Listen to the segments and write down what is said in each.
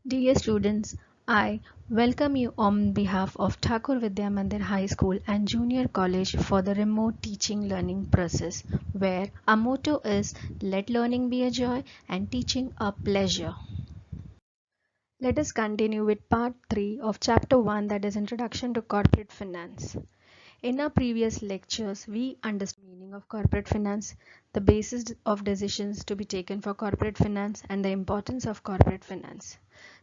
Dear students, I welcome you on behalf of Thakur Vidya Mandir High School and Junior College for the remote teaching learning process, where our motto is let learning be a joy and teaching a pleasure. Let us continue with part 3 of chapter 1, that is Introduction to Corporate Finance. In our previous lectures, we understood the meaning of corporate finance, the basis of decisions to be taken for corporate finance, and the importance of corporate finance.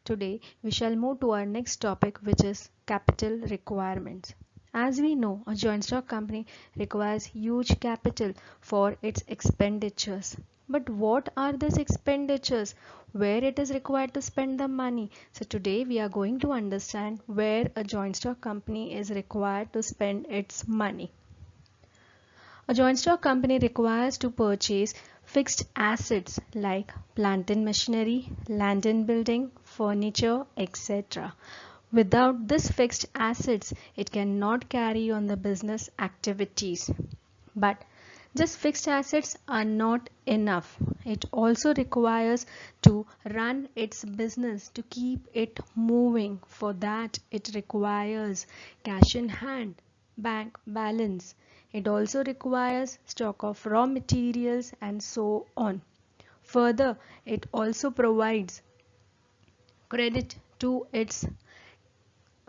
Today, we shall move to our next topic, which is capital requirements. As we know, a joint stock company requires huge capital for its expenditures. But what are these expenditures? Where it is required to spend the money? So today we are going to understand where a joint stock company is required to spend its money. A joint stock company requires to purchase fixed assets like plant and machinery, land and building, furniture, etc. Without this fixed assets, it cannot carry on the business activities. But just fixed assets are not enough. It also requires to run its business, to keep it moving. For that, it requires cash in hand, bank balance. It also requires stock of raw materials and so on. Further, it also provides credit to its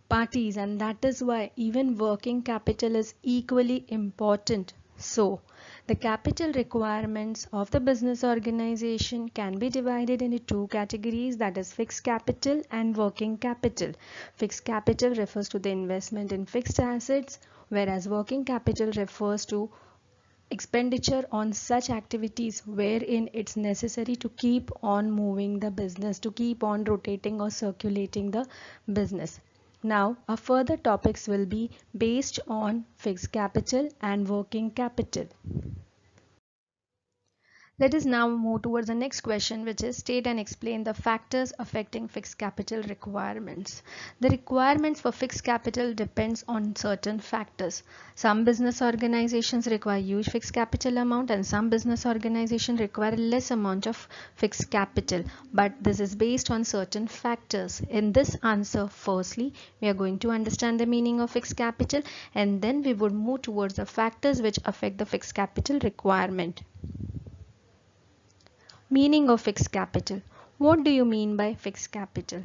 parties, and that is why even working capital is equally important. So, the capital requirements of the business organization can be divided into two categories, that is fixed capital and working capital. Fixed capital refers to the investment in fixed assets, whereas working capital refers to expenditure on such activities wherein it's necessary to keep on moving the business, to keep on rotating or circulating the business. Now, our further topics will be based on fixed capital and working capital. Let us now move towards the next question, which is state and explain the factors affecting fixed capital requirements. The requirements for fixed capital depends on certain factors. Some business organizations require huge fixed capital amount and some business organizations require less amount of fixed capital. But this is based on certain factors. In this answer, firstly, we are going to understand the meaning of fixed capital, and then we would move towards the factors which affect the fixed capital requirement. Meaning of fixed capital. What do you mean by fixed capital?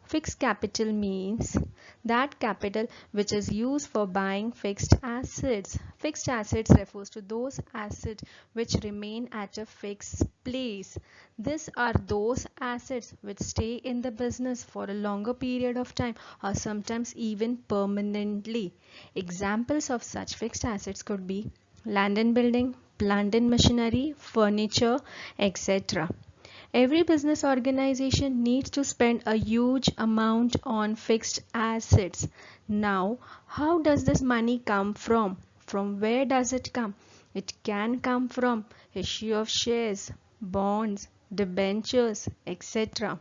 Fixed capital means that capital which is used for buying fixed assets. Fixed assets refers to those assets which remain at a fixed place. These are those assets which stay in the business for a longer period of time or sometimes even permanently. Examples of such fixed assets could be land and building, plant and machinery, furniture, etc. Every business organization needs to spend a huge amount on fixed assets. Now, how does this money come from? From where does it come? It can come from issue of shares, bonds, debentures, etc.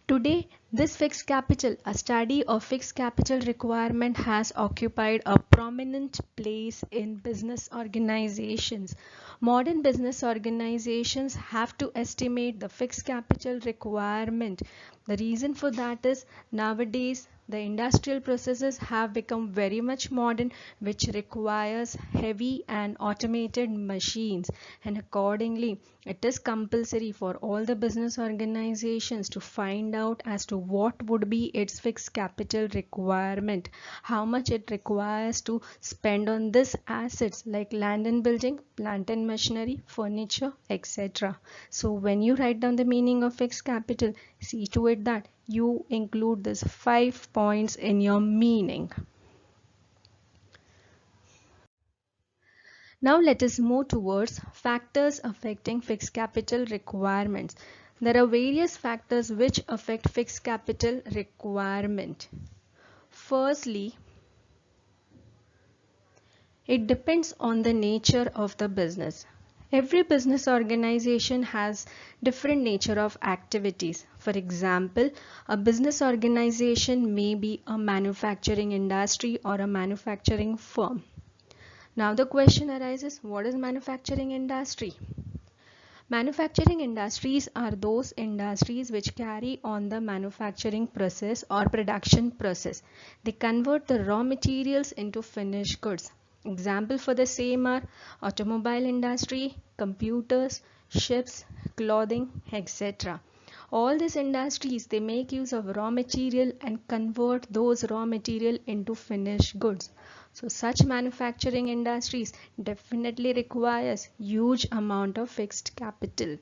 Today, this fixed capital, a study of fixed capital requirement, has occupied a prominent place in business organizations. Modern business organizations have to estimate the fixed capital requirement. The reason for that is nowadays the industrial processes have become very much modern, which requires heavy and automated machines, and accordingly it is compulsory for all the business organizations to find out as to what would be its fixed capital requirement, how much it requires to spend on these assets like land and building, plant and machinery, furniture, etc. So when you write down the meaning of fixed capital, see to it that you include these 5 points in your meaning. Now let us move towards factors affecting fixed capital requirements. There are various factors which affect fixed capital requirement. Firstly, it depends on the nature of the business. Every business organization has different nature of activities. For example, a business organization may be a manufacturing industry or a manufacturing firm. Now the question arises, what is manufacturing industry? Manufacturing industries are those industries which carry on the manufacturing process or production process. They convert the raw materials into finished goods. Example for the same are automobile industry, computers, ships, clothing, etc. All these industries, they make use of raw material and convert those raw material into finished goods. So such manufacturing industries definitely requires huge amount of fixed capital.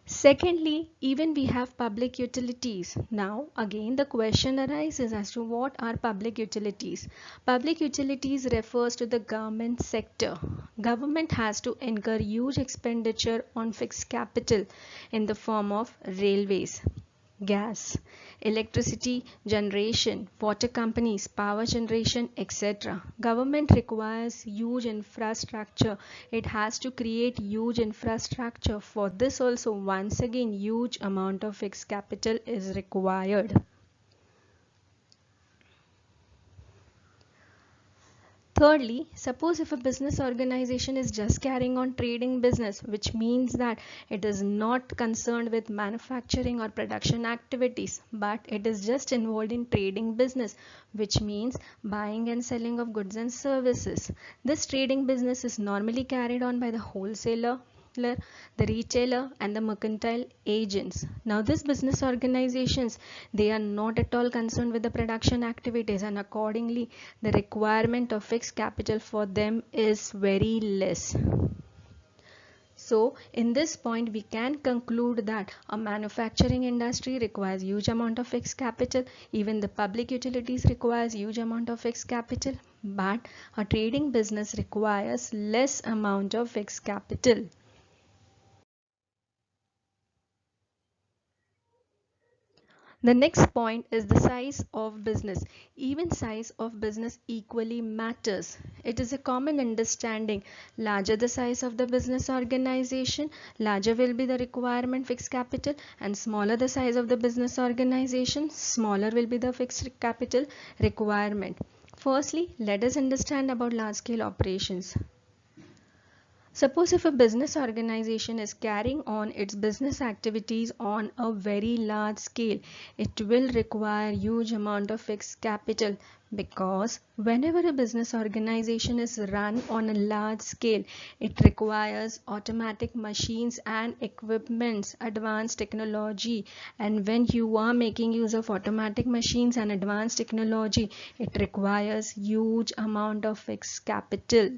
Secondly, even we have public utilities. Now, again, the question arises as to what are public utilities. Public utilities refers to the government sector. Government has to incur huge expenditure on fixed capital in the form of railways, gas, electricity generation, water companies, power generation, etc. Government requires huge infrastructure. It has to create huge infrastructure. For this also, once again, huge amount of fixed capital is required. Thirdly, suppose if a business organization is just carrying on trading business, which means that it is not concerned with manufacturing or production activities, but it is just involved in trading business, which means buying and selling of goods and services. This trading business is normally carried on by the wholesaler, the retailer and the mercantile agents. Now these business organizations, they are not at all concerned with the production activities, and accordingly the requirement of fixed capital for them is very less. So in this point we can conclude that a manufacturing industry requires huge amount of fixed capital, even the public utilities requires huge amount of fixed capital, but a trading business requires less amount of fixed capital. The next point is the size of business. Even size of business equally matters. It is a common understanding. Larger the size of the business organization, larger will be the requirement fixed capital, and smaller the size of the business organization, smaller will be the fixed capital requirement. Firstly, let us understand about large scale operations. Suppose if a business organization is carrying on its business activities on a very large scale, it will require huge amount of fixed capital, because whenever a business organization is run on a large scale, it requires automatic machines and equipments, advanced technology, and when you are making use of automatic machines and advanced technology, it requires huge amount of fixed capital.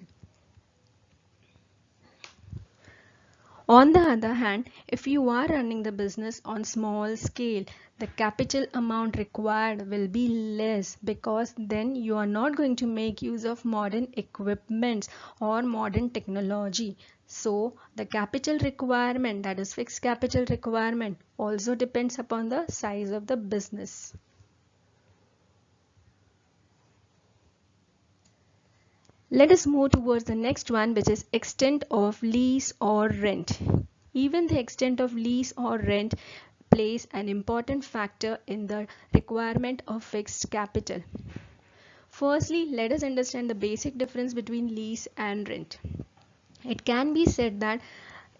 On the other hand, if you are running the business on small scale, the capital amount required will be less, because then you are not going to make use of modern equipments or modern technology. So the capital requirement, that is fixed capital requirement, also depends upon the size of the business. Let us move towards the next one, which is extent of lease or rent. Even the extent of lease or rent plays an important factor in the requirement of fixed capital. Firstly, let us understand the basic difference between lease and rent. It can be said that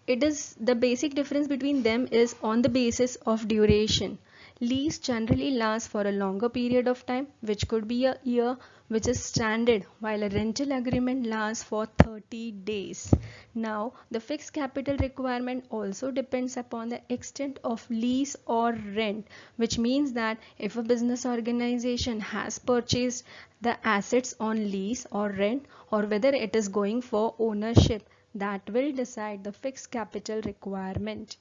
it is the basic difference between them is on the basis of duration. Lease generally lasts for a longer period of time, which could be a year, which is standard, while a rental agreement lasts for 30 days. Now, the fixed capital requirement also depends upon the extent of lease or rent, which means that if a business organization has purchased the assets on lease or rent, or whether it is going for ownership, that will decide the fixed capital requirement.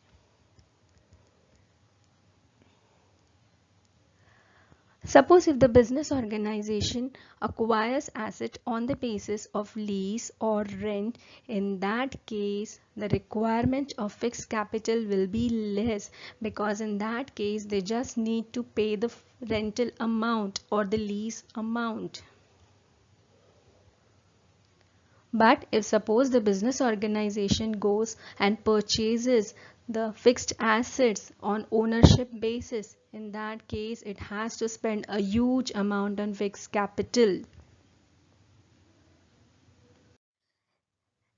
Suppose if the business organization acquires asset on the basis of lease or rent, in that case the requirement of fixed capital will be less, because in that case they just need to pay the rental amount or the lease amount. But if suppose the business organization goes and purchases the fixed assets on ownership basis, in that case it has to spend a huge amount on fixed capital.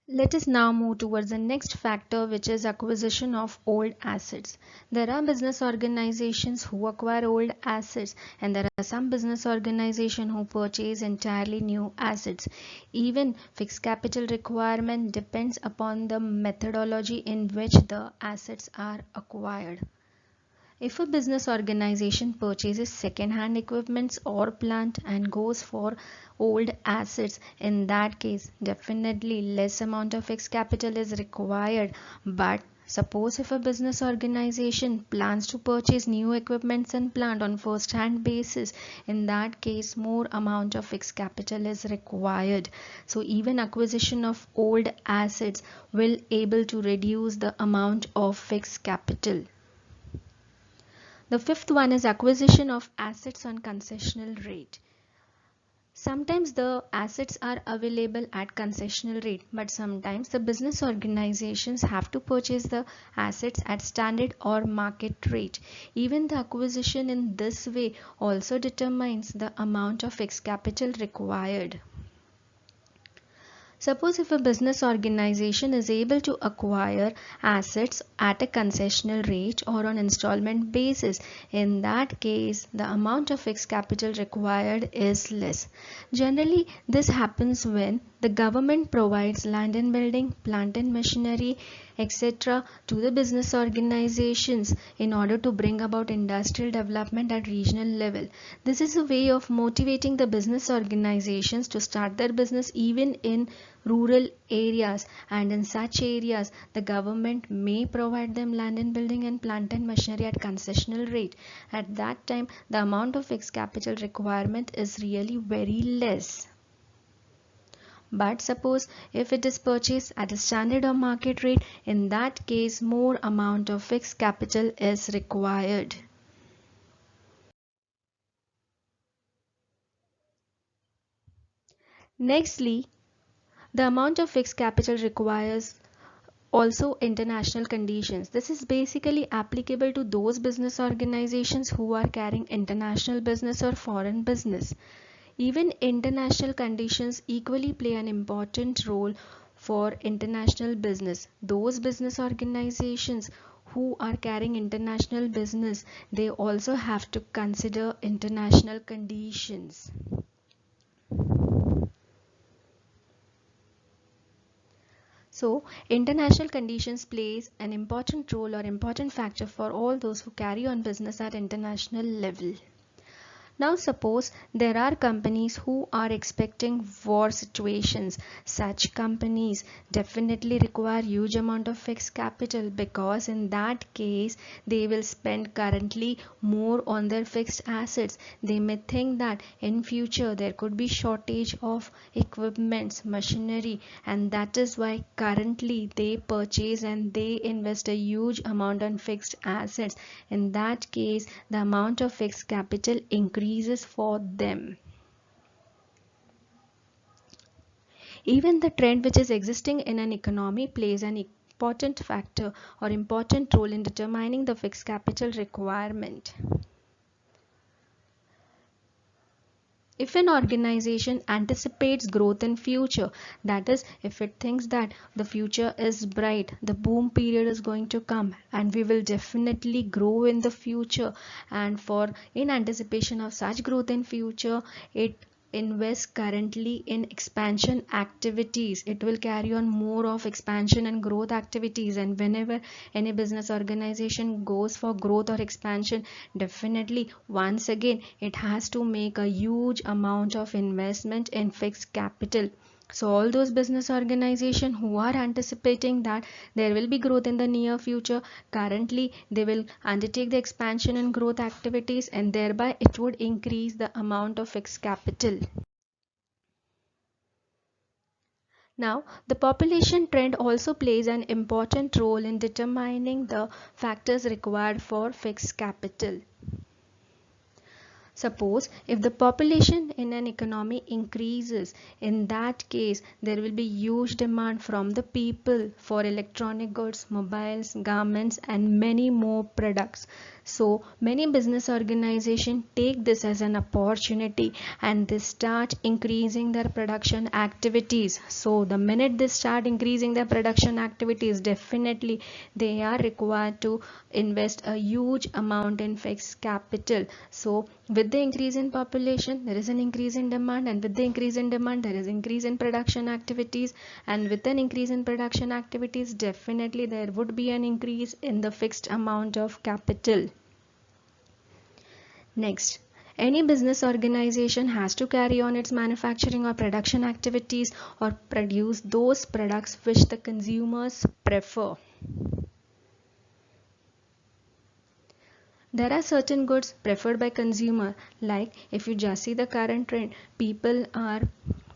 Let us now move towards the next factor, which is acquisition of old assets. There are business organizations who acquire old assets, and there are some business organizations who purchase entirely new assets. Even fixed capital requirement depends upon the methodology in which the assets are acquired. If a business organization purchases second-hand equipments or plant and goes for old assets, in that case, definitely less amount of fixed capital is required. But suppose if a business organization plans to purchase new equipments and plant on first-hand basis, in that case, more amount of fixed capital is required. So even acquisition of old assets will able to reduce the amount of fixed capital. The fifth one is acquisition of assets on concessional rate. Sometimes the assets are available at concessional rate, but sometimes the business organizations have to purchase the assets at standard or market rate. Even the acquisition in this way also determines the amount of fixed capital required. Suppose if a business organization is able to acquire assets at a concessional rate or on installment basis, in that case the amount of fixed capital required is less. Generally, this happens when the government provides land and building, plant and machinery, etc. to the business organizations in order to bring about industrial development at regional level. This is a way of motivating the business organizations to start their business even in rural areas, and in such areas the government may provide them land and building and plant and machinery at concessional rate. At that time the amount of fixed capital requirement is really very less. But suppose if it is purchased at a standard or market rate, in that case more amount of fixed capital is required. Nextly, the amount of fixed capital requires also international conditions. This is basically applicable to those business organizations who are carrying international business or foreign business. Even international conditions equally play an important role for international business. Those business organizations who are carrying international business, they also have to consider international conditions. So, international conditions plays an important role or important factor for all those who carry on business at international level. Now suppose there are companies who are expecting war situations. Such companies definitely require huge amount of fixed capital, because in that case they will spend currently more on their fixed assets. They may think that in future there could be shortage of equipments, machinery, and that is why currently they purchase and they invest a huge amount on fixed assets. In that case the amount of fixed capital increases for them. Even the trend which is existing in an economy plays an important factor or important role in determining the fixed capital requirement. If an organization anticipates growth in future, that is, if it thinks that the future is bright, the boom period is going to come and we will definitely grow in the future, and for in anticipation of such growth in future, it invests currently in expansion activities. It will carry on more of expansion and growth activities, and whenever any business organization goes for growth or expansion, definitely once again it has to make a huge amount of investment in fixed capital. So all those business organizations who are anticipating that there will be growth in the near future, currently they will undertake the expansion and growth activities, and thereby it would increase the amount of fixed capital. Now, the population trend also plays an important role in determining the factors required for fixed capital. Suppose if the population in an economy increases, in that case there will be huge demand from the people for electronic goods, mobiles, garments and many more products. So many business organizations take this as an opportunity and they start increasing their production activities. So the minute they start increasing their production activities, definitely they are required to invest a huge amount in fixed capital. So with the increase in population there is an increase in demand, and with the increase in demand there is increase in production activities, and with an increase in production activities definitely there would be an increase in the fixed amount of capital. Next, any business organization has to carry on its manufacturing or production activities or produce those products which the consumers prefer. There are certain goods preferred by consumer, like if you just see the current trend, people are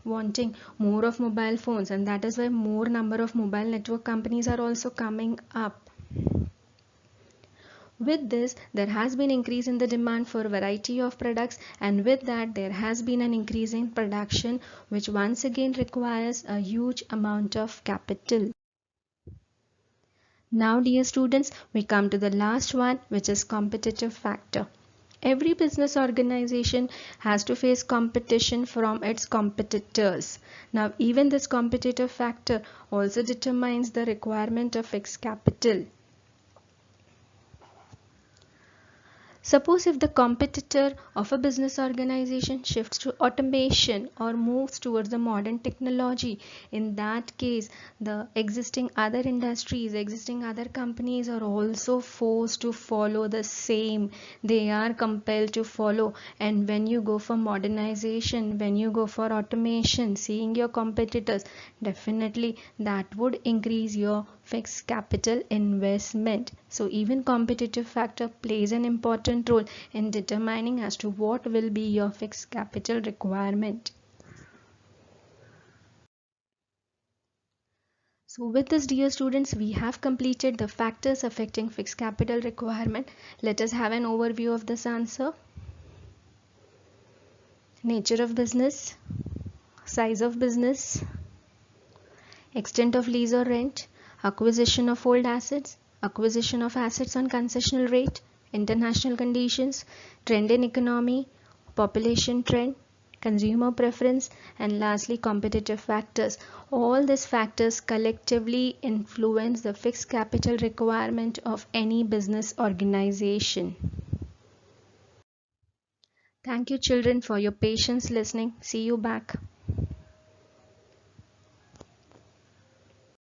wanting more of mobile phones, and that is why more number of mobile network companies are also coming up. With this, there has been increase in the demand for a variety of products, and with that there has been an increase in production, which once again requires a huge amount of capital. Now dear students, we come to the last one, which is competitive factor. Every business organization has to face competition from its competitors. Now even this competitive factor also determines the requirement of fixed capital. Suppose if the competitor of a business organization shifts to automation or moves towards the modern technology, in that case the existing other industries, existing other companies are also forced to follow the same. They are compelled to follow, and when you go for modernization, when you go for automation, seeing your competitors, definitely that would increase your fixed capital investment. So even competitive factor plays an important role in determining as to what will be your fixed capital requirement. So with this dear students, we have completed the factors affecting fixed capital requirement. Let us have an overview of this answer. Nature of business, size of business, extent of lease or rent, acquisition of old assets, acquisition of assets on concessional rate, international conditions, trend in economy, population trend, consumer preference, and lastly competitive factors. All these factors collectively influence the fixed capital requirement of any business organization. Thank you children for your patience listening. See you back.